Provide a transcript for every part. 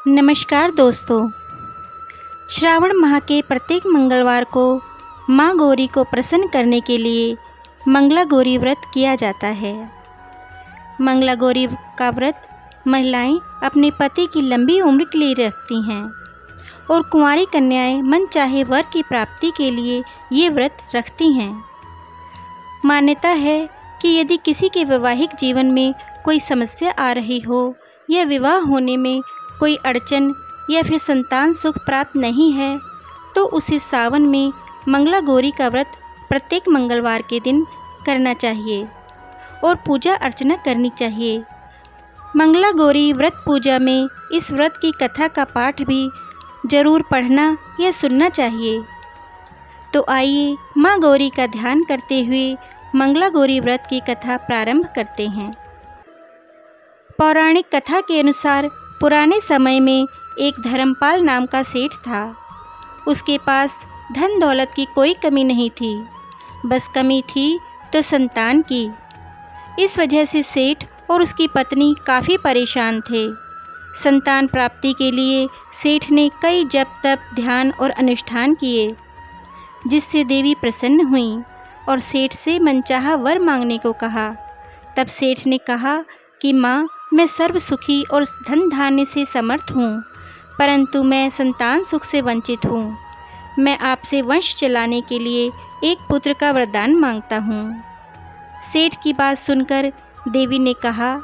नमस्कार दोस्तों। श्रावण माह के प्रत्येक मंगलवार को माँ गौरी को प्रसन्न करने के लिए मंगला गौरी व्रत किया जाता है। मंगला गौरी का व्रत महिलाएं अपने पति की लंबी उम्र के लिए रखती हैं और कुंवारी कन्याएं मनचाहे वर की प्राप्ति के लिए ये व्रत रखती हैं। मान्यता है कि यदि किसी के वैवाहिक जीवन में कोई समस्या आ रही हो या विवाह होने में कोई अड़चन या फिर संतान सुख प्राप्त नहीं है तो उसे सावन में मंगला गौरी का व्रत प्रत्येक मंगलवार के दिन करना चाहिए और पूजा अर्चना करनी चाहिए। मंगला गौरी व्रत पूजा में इस व्रत की कथा का पाठ भी जरूर पढ़ना या सुनना चाहिए। तो आइए माँ गौरी का ध्यान करते हुए मंगला गौरी व्रत की कथा प्रारंभ करते हैं। पौराणिक कथा के अनुसार पुराने समय में एक धर्मपाल नाम का सेठ था। उसके पास धन दौलत की कोई कमी नहीं थी, बस कमी थी तो संतान की। इस वजह से सेठ और उसकी पत्नी काफ़ी परेशान थे। संतान प्राप्ति के लिए सेठ ने कई जप तप ध्यान और अनुष्ठान किए, जिससे देवी प्रसन्न हुई और सेठ से मनचाहा वर मांगने को कहा। तब सेठ ने कहा कि माँ, मैं सर्व सुखी और धन धान्य से समर्थ हूँ, परंतु मैं संतान सुख से वंचित हूँ। मैं आपसे वंश चलाने के लिए एक पुत्र का वरदान मांगता हूँ। सेठ की बात सुनकर देवी ने कहा,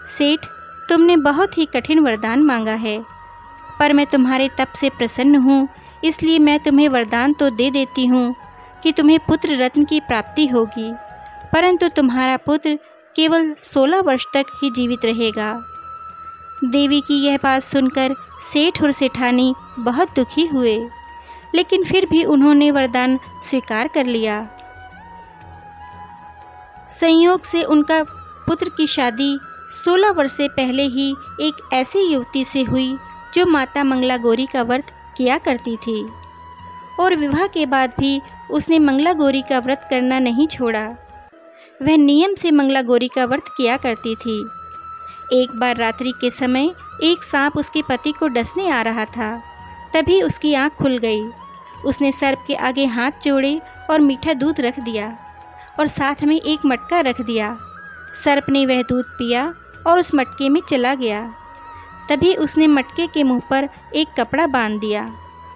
सेठ, तुमने बहुत ही कठिन वरदान मांगा है, पर मैं तुम्हारे तप से प्रसन्न हूँ, इसलिए मैं तुम्हें वरदान तो दे देती हूँ कि तुम्हें पुत्र रत्न की प्राप्ति होगी, परंतु तुम्हारा पुत्र केवल 16 वर्ष तक ही जीवित रहेगा। देवी की यह बात सुनकर सेठ और सेठानी बहुत दुखी हुए, लेकिन फिर भी उन्होंने वरदान स्वीकार कर लिया। संयोग से उनका पुत्र की शादी 16 वर्ष से पहले ही एक ऐसी युवती से हुई जो माता मंगला गौरी का व्रत किया करती थी, और विवाह के बाद भी उसने मंगला गौरी का व्रत करना नहीं छोड़ा। वह नियम से मंगला गौरी का व्रत किया करती थी। एक बार रात्रि के समय एक सांप उसके पति को डसने आ रहा था। तभी उसकी आंख खुल गई। उसने सर्प के आगे हाथ जोड़े और मीठा दूध रख दिया और साथ में एक मटका रख दिया। सर्प ने वह दूध पिया और उस मटके में चला गया। तभी उसने मटके के मुंह पर एक कपड़ा बांध दिया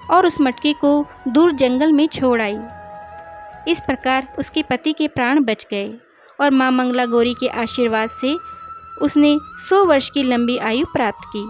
और उस मटके को दूर जंगल में छोड़ आई। इस प्रकार उसके पति के प्राण बच गए और माँ मंगला गौरी के आशीर्वाद से उसने 100 वर्ष की लंबी आयु प्राप्त की।